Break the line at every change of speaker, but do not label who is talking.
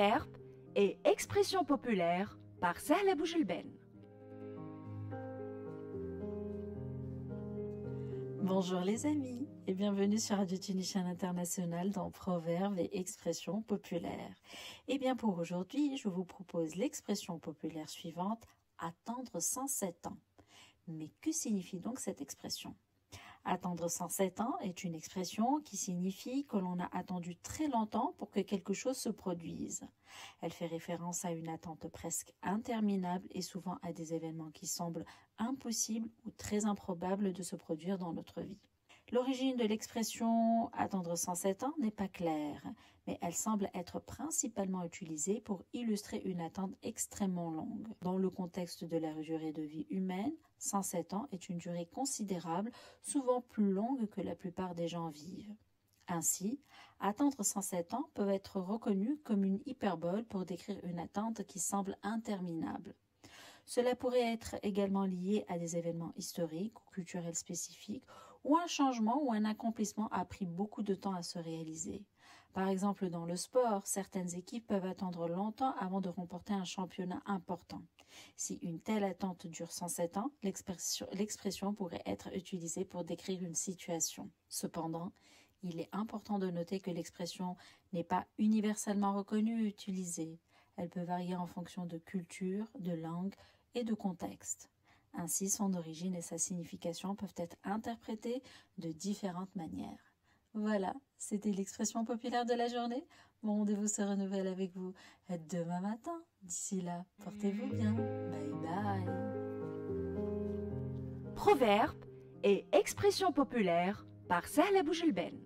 Proverbes et expressions populaires par Sahla Boujelben.
Bonjour les amis et bienvenue sur Radio Tunisien International dans Proverbes et expressions populaires. Et bien pour aujourd'hui, je vous propose l'expression populaire suivante, attendre 107 ans. Mais que signifie donc cette expression ? Attendre 107 ans est une expression qui signifie que l'on a attendu très longtemps pour que quelque chose se produise. Elle fait référence à une attente presque interminable et souvent à des événements qui semblent impossibles ou très improbables de se produire dans notre vie. L'origine de l'expression « attendre 107 ans » n'est pas claire, mais elle semble être principalement utilisée pour illustrer une attente extrêmement longue. Dans le contexte de la durée de vie humaine, 107 ans est une durée considérable, souvent plus longue que la plupart des gens vivent. Ainsi, attendre 107 ans peut être reconnu comme une hyperbole pour décrire une attente qui semble interminable. Cela pourrait être également lié à des événements historiques ou culturels spécifiques ou un changement ou un accomplissement a pris beaucoup de temps à se réaliser. Par exemple, dans le sport, certaines équipes peuvent attendre longtemps avant de remporter un championnat important. Si une telle attente dure 107 ans, l'expression pourrait être utilisée pour décrire une situation. Cependant, il est important de noter que l'expression n'est pas universellement reconnue et utilisée. Elle peut varier en fonction de culture, de langue et de contexte. Ainsi, son origine et sa signification peuvent être interprétées de différentes manières. Voilà, c'était l'expression populaire de la journée. Mon rendez-vous se renouvelle avec vous demain matin. D'ici là, portez-vous bien. Bye bye.
Proverbes et expressions populaires par Sahla Boujelben.